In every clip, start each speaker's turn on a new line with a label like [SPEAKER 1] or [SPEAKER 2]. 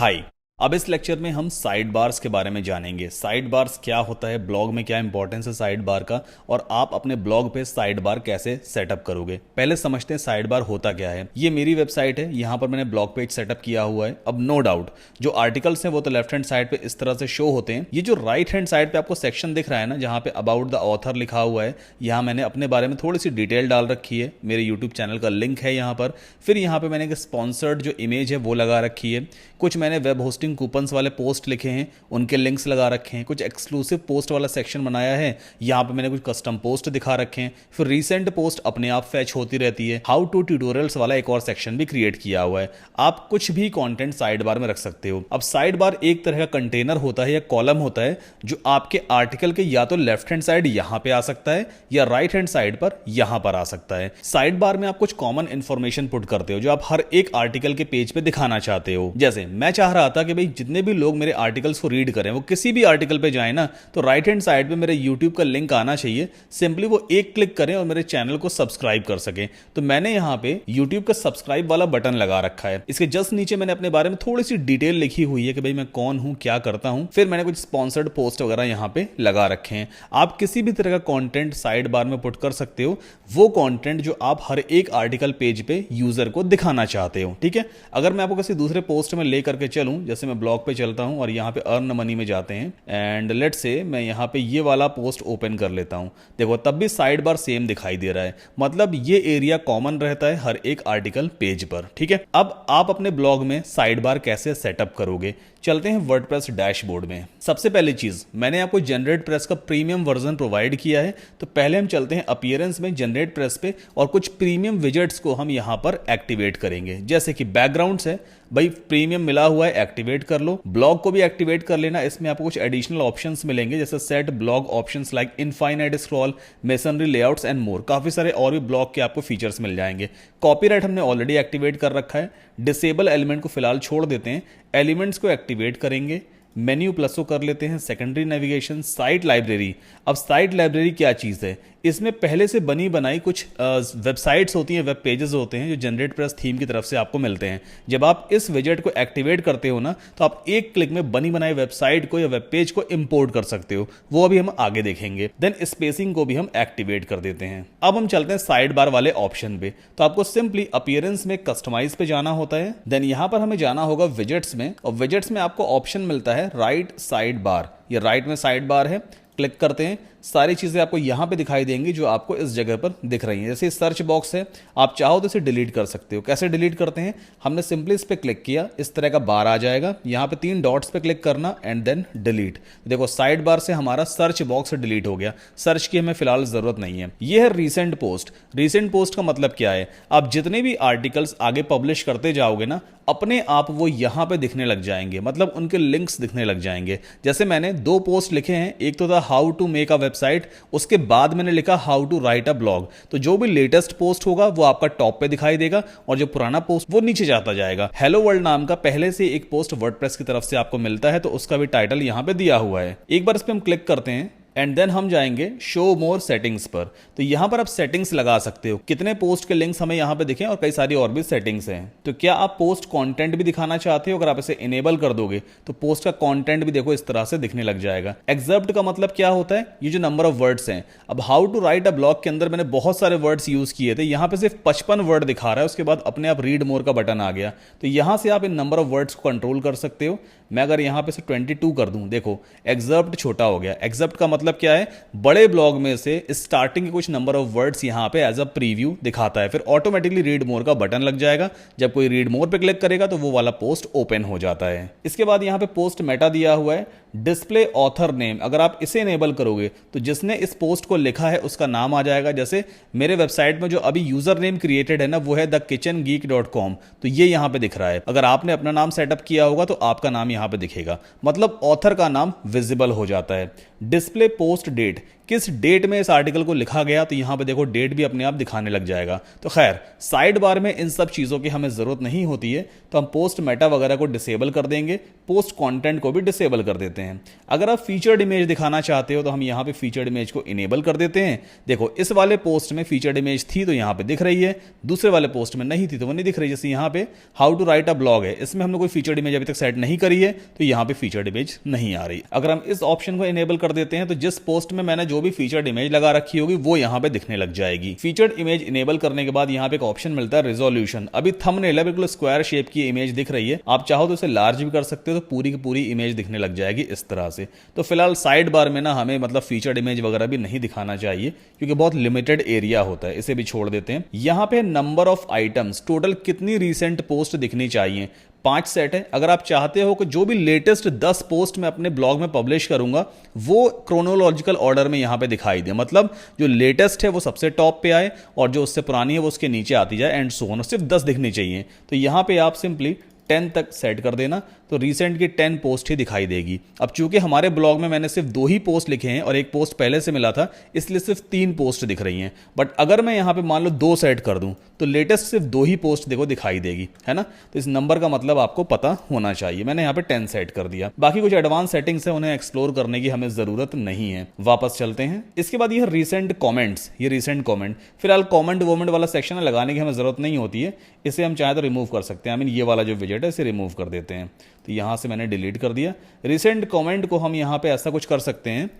[SPEAKER 1] हाय। अब इस लेक्चर में हम साइड बार्स के बारे में जानेंगे। साइड बार्स क्या होता है, ब्लॉग में क्या इंपॉर्टेंस है साइड बार का, और आप अपने ब्लॉग पे साइड बार कैसे सेटअप करोगे। पहले समझते हैं साइड बार होता क्या है। ये मेरी वेबसाइट है, यहाँ पर मैंने ब्लॉग पेज सेटअप किया हुआ है। अब नो डाउट जो आर्टिकल्स हैं वो तो लेफ्ट हैंड साइड पे इस तरह से शो होते हैं। ये जो राइट हैंड साइड पे आपको सेक्शन दिख रहा है ना, जहाँ पे अबाउट द ऑथर लिखा हुआ है, यहाँ मैंने अपने बारे में थोड़ी सी डिटेल डाल रखी है। मेरे यूट्यूब चैनल का लिंक है यहाँ पर। फिर यहाँ पे मैंने एक स्पॉन्सर्ड जो इमेज है वो लगा रखी है। कुछ मैंने वेब होस्टिंग कूपन्स वाले पोस्ट लिखे हैं, उनके लिंक्स लगा रखे हैं। कुछ एक्सक्लूसिव पोस्ट वाला सेक्शन बनाया है, यहाँ पे मैंने कुछ कस्टम पोस्ट दिखा रखे हैं। फिर रीसेंट पोस्ट अपने आप फैच होती रहती है। हाउ टू ट्यूटोरियल्स वाला एक और सेक्शन भी क्रिएट किया हुआ है। आप कुछ भी कंटेंट साइड बार में रख सकते हो। अब साइड बार एक तरह का कंटेनर होता है या कॉलम होता है जो आपके आर्टिकल के या तो लेफ्ट हैंड साइड यहां पे आ सकता है या राइट हैंड साइड पर यहां पर आ सकता है। साइड बार में आप कुछ कॉमन इंफॉर्मेशन पुट करते हो जो आप हर एक आर्टिकल के पेज पे दिखाना चाहते हो। जैसे मैं चाह रहा था कि भाई जितने भी लोग मेरे आर्टिकल्स को रीड करें वो किसी भी आर्टिकल पे जाए ना, तो राइट हैंड साइड पे मेरे यूट्यूब का लिंक आना चाहिए। सिंपली वो एक क्लिक करें और मेरे चैनल को सब्सक्राइब कर सकें। तो मैंने यहाँ पे यूट्यूब का सब्सक्राइब वाला बटन लगा रखा है। इसके जस्ट नीचे मैंने अपने बारे में थोड़ी सी डिटेल लिखी हुई है कि भाई मैं कौन हूं, क्या करता हूं। फिर मैंने कुछ स्पॉन्सर्ड पोस्ट वगैरह यहाँ पे लगा रखे हैं। आप किसी भी तरह का कंटेंट साइड बार में पुट कर सकते हो, वो कंटेंट जो आप हर एक आर्टिकल पेज पे यूजर को दिखाना चाहते हो। ठीक है, अगर मैं आपको किसी दूसरे पोस्ट में लेकर के चलूं, जैसे मैं ब्लॉग पे चलता हूं और यहाँ पे अर्न मनी में जाते हैं एंड लेट्स से मैं यहाँ पे ये वाला पोस्ट ओपन कर लेता हूं, देखो तब भी साइड बार सेम दिखाई दे रहा है। मतलब ये एरिया कॉमन रहता है हर एक आर्टिकल पेज पर। ठीक है, अब आप अपने ब्लॉग में साइड बार कैसे सेटअप करोगे, चलते हैं वर्डप्रेस डैशबोर्ड में। सबसे पहली चीज, मैंने आपको जनरेट प्रेस का प्रीमियम वर्जन प्रोवाइड किया है। तो पहले हम चलते हैं अपीयरेंस में जनरेट प्रेस पे और कुछ प्रीमियम विजेट्स को हम यहां पर एक्टिवेट करेंगे। जैसे कि बैकग्राउंड्स है, भाई प्रीमियम मिला हुआ है, एक्टिवेट कर लो। ब्लॉग को भी एक्टिवेट कर लेना। इसमें आपको कुछ एडिशनल ऑप्शंस मिलेंगे, जैसे set blog options like infinite scroll, masonry layouts and more. काफी सारे और भी ब्लॉग के आपको फीचर्स मिल जाएंगे। कॉपीराइट हमने ऑलरेडी एक्टिवेट कर रखा है। डिसेबल एलिमेंट को फिलहाल छोड़ देते हैं, एलिमेंट्स को एक्टिवेट करेंगे। मेन्यू प्लस को कर लेते हैं। Secondary navigation, site library. अब साइट लाइब्रेरी क्या चीज़ है, इसमें पहले से बनी बनाई कुछ वेबसाइट्स होती हैं, वेब पेजेस होते हैं जो जनरेट प्रेस थीम की तरफ से आपको मिलते हैं। जब आप इस विजेट को एक्टिवेट करते हो ना, तो आप एक क्लिक में बनी बनाई वेबसाइट को या वेब पेज को इंपोर्ट कर सकते हो। वो अभी हम आगे देखेंगे। देन स्पेसिंग को भी हम एक्टिवेट कर देते हैं। अब हम चलते हैं साइड बार वाले ऑप्शन पे। तो आपको सिंपली अपीयरेंस में कस्टमाइज पे जाना होता है। देन यहां पर हमें जाना होगा विजेट्स में, और विजेट्स में आपको ऑप्शन मिलता है राइट साइड बार। ये राइट में साइड बार है, क्लिक करते हैं। सारी चीज़ें आपको यहाँ पे दिखाई देंगी जो आपको इस जगह पर दिख रही हैं। जैसे सर्च बॉक्स है, आप चाहो तो इसे डिलीट कर सकते हो। कैसे डिलीट करते हैं, हमने सिंपली इस पर क्लिक किया, इस तरह का बार आ जाएगा। यहाँ पे 3 डॉट्स पे क्लिक करना एंड देन डिलीट। देखो साइड बार से हमारा सर्च बॉक्स डिलीट हो गया। सर्च की हमें फिलहाल जरूरत नहीं है। ये है रीसेंट पोस्ट। रीसेंट पोस्ट का मतलब क्या है, आप जितने भी आर्टिकल्स आगे पब्लिश करते जाओगे ना, अपने आप वो यहाँ पे दिखने लग जाएंगे। मतलब उनके लिंक्स दिखने लग जाएंगे। जैसे मैंने 2 पोस्ट लिखे हैं, एक तो था how to make a website, उसके बाद मैंने लिखा how to write a blog. तो जो भी लेटेस्ट पोस्ट होगा वो आपका टॉप पे दिखाई देगा और जो पुराना पोस्ट वो नीचे जाता जाएगा। हेलो वर्ल्ड नाम का पहले से एक पोस्ट वर्डप्रेस की तरफ से आपको मिलता है, तो उसका भी टाइटल यहाँ पे दिया हुआ है। एक बार इस पे हम क्लिक करते हैं एंड देन हम जाएंगे शो मोर सेटिंग्स पर। तो यहां पर आप सेटिंग्स लगा सकते हो, कितने पोस्ट के लिंक्स हमें यहां पे दिखें, और कई सारी और भी सेटिंग्स हैं। तो क्या आप पोस्ट कंटेंट भी दिखाना चाहते हो, अगर आप इसे इनेबल कर दोगे तो पोस्ट का कंटेंट भी देखो इस तरह से दिखने लग जाएगा। एक्सेप्ट का मतलब क्या होता है, ये जो नंबर ऑफ वर्ड्स हैं। अब how to write a blog के अंदर मैंने बहुत सारे वर्ड्स यूज किए थे, यहां पे सिर्फ 55 वर्ड दिखा रहा है, उसके बाद अपने आप रीड मोर का बटन आ गया। तो यहां से आप इन नंबर ऑफ वर्ड्स को कंट्रोल कर सकते हो। मैं अगर यहां पे से 22 कर दूं, देखो एक्सेप्ट छोटा हो गया। एक्सेप्ट का मतलब क्या है, बड़े ब्लॉग में से स्टार्टिंग के कुछ नंबर ऑफ वर्ड्स यहां पे एज अ प्रीव्यू दिखाता है। फिर ऑटोमेटिकली रीड मोर का बटन लग जाएगा। जब कोई रीड मोर पे क्लिक करेगा तो वो वाला पोस्ट ओपन हो जाता है। इसके बाद यहां पे पोस्ट मेटा दिया हुआ है, डिस्प्ले ऑथर नेम। अगर आप इसे इनेबल करोगे तो जिसने इस पोस्ट को लिखा है उसका नाम आ जाएगा। जैसे मेरे वेबसाइट में जो अभी यूजर नेम क्रिएटेड है ना, वो है thekitchengeek.com। तो ये यहां पे दिख रहा है। अगर आपने अपना नाम सेटअप किया होगा तो आपका नाम यहां पे दिखेगा, मतलब ऑथर का नाम विजिबल हो जाता है। डिस्प्ले पोस्ट डेट, किस डेट में इस आर्टिकल को लिखा गया, तो यहां पे देखो डेट भी अपने आप दिखाने लग जाएगा। तो खैर साइड बार में इन सब चीज़ों की हमें ज़रूरत नहीं होती है, तो हम पोस्ट मेटा वगैरह को डिसेबल कर देंगे, पोस्ट कंटेंट को भी डिसेबल कर देते हैं। अगर आप फीचर्ड इमेज दिखाना चाहते हो तो हम यहाँ पे फीचर्ड इमेज को इनेबल कर देते हैं। देखो इस वाले पोस्ट में फीचर्ड इमेज थी तो यहाँ पे दिख रही है, दूसरे वाले पोस्ट में नहीं थी तो वो नहीं दिख रही। जैसे यहाँ पे how to write a blog है, इसमें हमने कोई फीचर्ड इमेज अभी तक सेट नहीं करी है तो यहाँ पे फीचर्ड इमेज नहीं आ रही। अगर हम इस ऑप्शन को इनेबल कर देते हैं तो जिस पोस्ट में मैंने जो भी फीचर्ड इमेज लगा रखी होगी वो यहाँ पे दिखने लग जाएगी। फीचर्ड इमेज इनेबल करने के बाद यहाँ पे एक ऑप्शन मिलता है रिजोल्यूशन। अभी थंबनेल है, बिल्कुल स्क्वायर शेप की इमेज दिख रही है, आप चाहो तो इसे लार्ज भी कर सकते हो तो पूरी की पूरी इमेज दिखने लग जाएगी इस तरह से। तो फिलहाल साइड बार में ना हमें मतलब फीचर्ड इमेज वगैरह भी नहीं दिखाना चाहिए क्योंकि बहुत लिमिटेड एरिया होता है, इसे भी छोड़ देते हैं। यहाँ पे नंबर ऑफ आइटम्स, टोटल कितनी रीसेंट पोस्ट दिखनी चाहिए, 5 सेट है। अगर आप चाहते हो कि जो भी लेटेस्ट 10 पोस्ट मैं अपने ब्लॉग में पब्लिश करूंगा वो क्रोनोलॉजिकल ऑर्डर में यहां पे दिखाई दे, मतलब जो लेटेस्ट है वो सबसे टॉप पे आए और जो उससे पुरानी है वो उसके नीचे आती जाए एंड सो ऑन, सिर्फ 10 दिखनी चाहिए। तो यहां पे आप सिंपली 10 तक सेट कर देना तो रिसेंट की 10 पोस्ट ही दिखाई देगी। अब चूंकि हमारे ब्लॉग में मैंने सिर्फ 2 ही पोस्ट लिखे हैं और एक पोस्ट पहले से मिला था इसलिए सिर्फ 3 पोस्ट दिख रही हैं, बट अगर मैं यहां पे मान लो 2 सेट कर दूं तो लेटेस्ट सिर्फ 2 ही पोस्ट देखो दिखाई देगी, है ना। तो इस नंबर का मतलब आपको पता होना चाहिए। मैंने यहां पे 10 सेट कर दिया। बाकी कुछ एडवांस सेटिंग्स है उन्हें एक्सप्लोर करने की हमें जरूरत नहीं है। वापस चलते हैं। इसके बाद ये रिसेंट कॉमेंट्स, ये रिसेंट कॉमेंट, फिलहाल कॉमेंट वोमेंट वाला सेक्शन लगाने की हमें जरूरत नहीं होती है, इसे हम चाहे तो रिमूव कर सकते हैं। आई मीन ये वाला जो विजेट है इसे रिमूव कर देते हैं। तो यहां से मैंने डिलीट कर दिया। रिसेंट कमेंट को हम यहां पे ऐसा कुछ कर सकते हैं,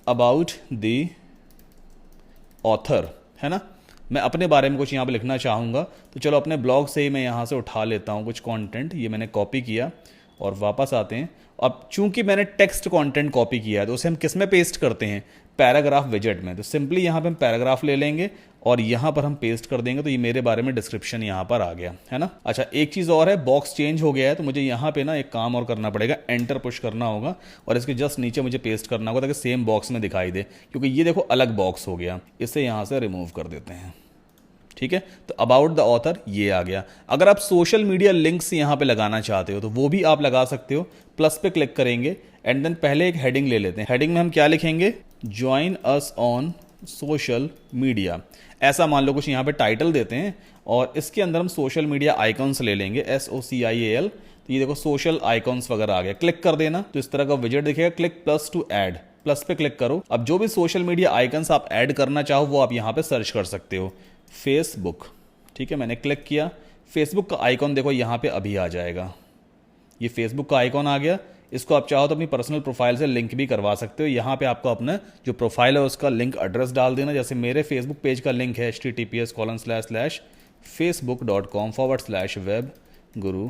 [SPEAKER 1] अबाउट द ऑथर, है ना। मैं अपने बारे में कुछ यहां पे लिखना चाहूंगा तो चलो अपने ब्लॉग से ही मैं यहां से उठा लेता हूं कुछ कंटेंट। ये मैंने कॉपी किया और वापस आते हैं। अब चूंकि मैंने टेक्स्ट कंटेंट कॉपी किया है तो उसे हम किस में पेस्ट करते हैं, पैराग्राफ विजेट में। तो सिंपली यहां पे हम पैराग्राफ ले लेंगे और यहां पर हम पेस्ट कर देंगे तो ये मेरे बारे में डिस्क्रिप्शन यहां पर आ गया, है ना। अच्छा एक चीज और है, बॉक्स चेंज हो गया है तो मुझे यहां पे ना एक काम और करना पड़ेगा, एंटर पुश करना होगा और इसके जस्ट नीचे मुझे पेस्ट करना होगा ताकि सेम बॉक्स में दिखाई दे, क्योंकि ये देखो अलग बॉक्स हो गया। इसे यहां से रिमूव कर देते हैं, ठीक है। तो अबाउट द ऑथर ये आ गया। अगर आप सोशल मीडिया लिंक्स यहां पे लगाना चाहते हो तो वो भी आप लगा सकते हो। प्लस पे क्लिक करेंगे एंड देन पहले एक हेडिंग ले लेते हैं। हेडिंग में हम क्या लिखेंगे, join us on social media, ऐसा मान लो कुछ यहाँ पे टाइटल देते हैं और इसके अंदर हम सोशल मीडिया आइकॉन्स ले लेंगे, SOCIAL। तो ये देखो सोशल आइकॉन्स वगैरह आ गया, क्लिक कर देना तो इस तरह का विजेट दिखेगा। Click plus two add, plus पे क्लिक करो। अब जो भी सोशल मीडिया आइकन्स आप ऐड करना चाहो वो आप यहाँ पे सर्च कर सकते हो। फेसबुक, ठीक है, मैंने क्लिक किया। फेसबुक का आइकॉन देखो यहाँ पे अभी आ जाएगा, ये फेसबुक का आइकॉन आ गया। इसको आप चाहो तो अपनी पर्सनल प्रोफाइल से लिंक भी करवा सकते हो। यहाँ पे आपको अपना जो प्रोफाइल है उसका लिंक एड्रेस डाल देना। जैसे मेरे फेसबुक पेज का लिंक है https://facebook.com/webguru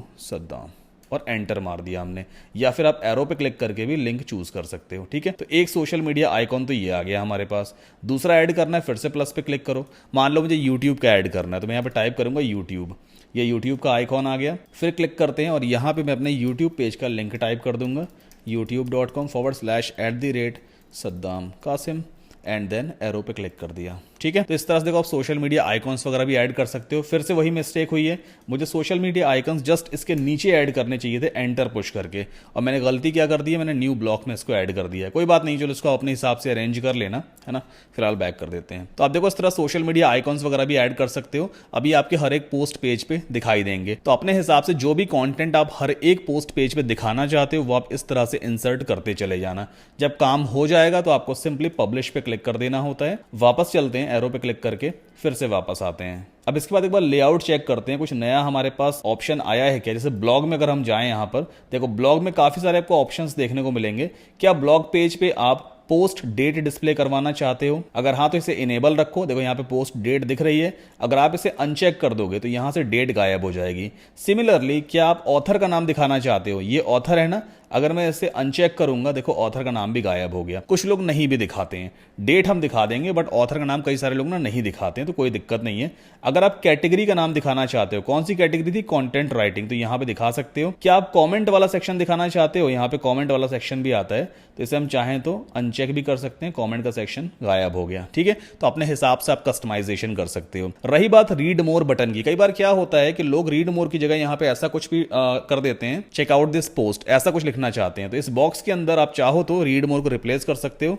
[SPEAKER 1] और एंटर मार दिया हमने, या फिर आप एरो पे क्लिक करके भी लिंक चूज कर सकते हो, ठीक है। तो एक सोशल मीडिया आइकॉन तो ये आ गया हमारे पास। दूसरा ऐड करना है, फिर से प्लस पे क्लिक करो। मान लो मुझे यूट्यूब का ऐड करना है तो मैं यहाँ पे टाइप करूंगा यूट्यूब, ये यूट्यूब का आइकॉन आ गया। फिर क्लिक करते हैं और यहाँ पे मैं अपने यूट्यूब पेज का लिंक टाइप कर दूंगा, youtube.com/@सद्दाम कासिम एंड देन एरो पे क्लिक कर दिया, ठीक है। तो इस तरह से देखो आप सोशल मीडिया आइकॉन्स वगैरह भी ऐड कर सकते हो। फिर से वही मिस्टेक हुई है, मुझे सोशल मीडिया आइकॉन्स जस्ट इसके नीचे ऐड करने चाहिए थे एंटर पुश करके, और मैंने गलती क्या कर दी है, मैंने न्यू ब्लॉक में इसको ऐड कर दिया है। कोई बात नहीं, चलो इसको अपने हिसाब से अरेंज कर लेना, है ना। फिलहाल बैक कर देते हैं। तो आप देखो इस तरह सोशल मीडिया आइकॉन्स वगैरह भी ऐड कर सकते हो, अभी आपके हर एक पोस्ट पेज पे दिखाई देंगे। तो अपने हिसाब से जो भी कॉन्टेंट आप हर एक पोस्ट पेज पे दिखाना चाहते हो वो आप इस तरह से इंसर्ट करते चले जाना। जब काम हो जाएगा तो आपको सिंपली पब्लिश पे क्लिक कर देना होता है। वापस चलते हैं, एरो पे क्लिक करके फिर से वापस आते हैं। अब इसके बाद एक बार लेआउट चेक करते हैं, कुछ नया हमारे पास ऑप्शन आया है क्या। जैसे ब्लॉग में अगर हम जाएं, यहां पर देखो ब्लॉग में काफी सारे आपको ऑप्शंस देखने को मिलेंगे। क्या ब्लॉग पेज पे आप पोस्ट डेट डिस्प्ले करवाना चाहते हो? अगर हाँ तो इसे इनेबल रखो। देखो यहाँ पे पोस्ट डेट दिख रही है, अगर आप इसे अनचेक कर दोगे तो यहां से डेट गायब हो जाएगी। सिमिलरली क्या आप ऑथर का नाम दिखाना चाहते हो? ये ऑथर है ना, अगर मैं इसे अनचेक करूंगा देखो ऑथर का नाम भी गायब हो गया। कुछ लोग नहीं भी दिखाते हैं, डेट हम दिखा देंगे बट ऑथर का नाम कई सारे लोग ना नहीं दिखाते हैं, तो कोई दिक्कत नहीं है। अगर आप कैटेगरी का नाम दिखाना चाहते हो, कौन सी कैटेगरी थी, कंटेंट राइटिंग, तो यहां पे दिखा सकते हो। क्या आप कमेंट वाला सेक्शन दिखाना चाहते हो? यहां पे कमेंट वाला सेक्शन भी आता है, तो इसे हम चाहें तो अनचेक भी कर सकते हैं। कमेंट का सेक्शन गायब हो गया, ठीक है। तो अपने हिसाब से आप कस्टमाइजेशन कर सकते हो। रही बात रीड मोर बटन की, कई बार क्या होता है कि लोग रीड मोर की जगह यहां पे ऐसा कुछ भी कर देते हैं, चेक आउट दिस पोस्ट, ऐसा कुछ लिखना चाहते हैं। तो इस बॉक्स के अंदर आप चाहो तो रीड मोर को रिप्लेस कर सकते हो,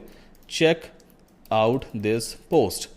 [SPEAKER 1] चेक आउट दिस पोस्ट,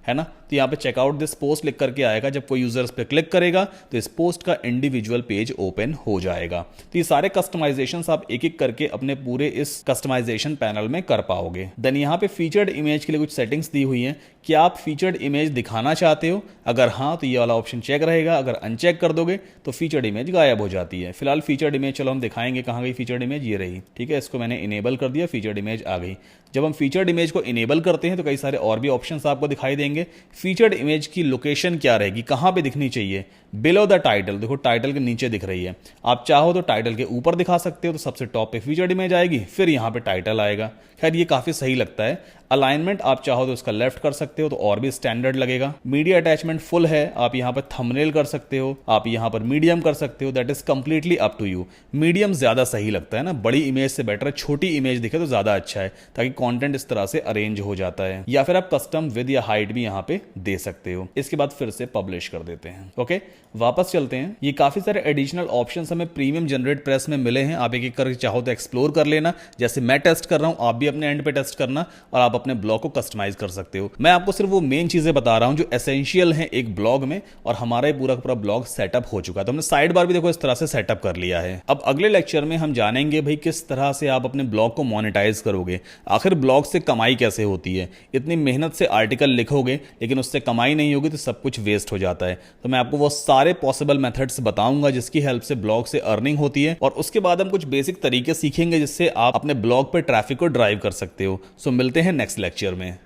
[SPEAKER 1] है ना। तो यहाँ पे चेकआउट दिस पोस्ट लिख करके आएगा। जब कोई यूजर इस पर क्लिक करेगा तो इस पोस्ट का इंडिविजुअल पेज ओपन हो जाएगा। तो ये सारे कस्टमाइजेशंस आप एक एक करके अपने पूरे इस कस्टमाइजेशन पैनल में कर पाओगे। देन यहाँ पे फीचर्ड इमेज के लिए कुछ सेटिंग्स दी हुई हैं। क्या आप फीचर्ड इमेज दिखाना चाहते हो? अगर हाँ तो ये वाला ऑप्शन चेक रहेगा, अगर अनचेक कर दोगे तो फीचर्ड इमेज गायब हो जाती है। फिलहाल फीचर्ड इमेज चलो हम दिखाएंगे, कहाँ गई फीचर्ड इमेज, ये रही, ठीक है। इसको मैंने इनेबल कर दिया, फीचर्ड इमेज आ गई। जब हम फीचर्ड इमेज को इनेबल करते हैं तो कई सारे और भी ऑप्शंस आपको दिखाई देंगे। फीचर्ड इमेज की लोकेशन क्या रहेगी, कहाँ पे दिखनी चाहिए? बिलो द टाइटल, देखो टाइटल के नीचे दिख रही है। आप चाहो तो टाइटल के ऊपर दिखा सकते हो, तो सबसे टॉप पे फीचर्ड इमेज आएगी, फिर यहाँ पे टाइटल आएगा। खैर ये काफी सही लगता है। अलाइनमेंट आप चाहो तो उसका लेफ्ट कर सकते हो तो और भी स्टैंडर्ड लगेगा। मीडिया अटैचमेंट फुल है, आप यहाँ पर थंबनेल कर सकते हो, आप यहाँ पर मीडियम कर सकते हो, that is completely up to you. Medium ज्यादा सही लगता है ना, बड़ी इमेज से बेटर है छोटी इमेज दिखे तो ज्यादा अच्छा है, ताकि कंटेंट इस तरह से अरेंज हो जाता है। या फिर आप कस्टम विद या हाइट भी यहाँ पे दे सकते हो। इसके बाद फिर से पब्लिश कर देते हैं। ओके, वापस चलते हैं। ये काफी सारे एडिशनल ऑप्शंस हमें प्रीमियम जनरेट प्रेस में मिले हैं, आप एक एक करके चाहो तो एक्सप्लोर कर लेना। जैसे मैं टेस्ट कर रहा हूं, आप भी अपने एंड पे टेस्ट करना और आप अपने ब्लॉग को कस्टमाइज कर सकते हो। मैं आपको सिर्फ वो मेन चीजें बता रहा हूं जो एसेंशियल हैं एक ब्लॉग में, और हमारा पूरा पूरा ब्लॉग सेटअप हो चुका है। तो हमने साइड बार भी देखो इस तरह से सेटअप कर लिया है। अब अगले लेक्चर में हम जानेंगे भाई किस तरह से आप अपने ब्लॉग को मोनेटाइज करोगे, आखिर ब्लॉग से कमाई कैसे होती है। इतनी मेहनत से आर्टिकल लिखोगे लेकिन उससे कमाई नहीं होगी तो सब कुछ वेस्ट हो जाता है। तो मैं आपको वो सारे पॉसिबल मेथड्स बताऊंगा जिसकी हेल्प से ब्लॉग से अर्निंग होती है, और उसके बाद हम कुछ बेसिक तरीके सीखेंगे जिससे आप अपने ब्लॉग पे ट्रैफिक को ड्राइव कर सकते हो। सो मिलते हैं नेक्स्ट लेक्चर में।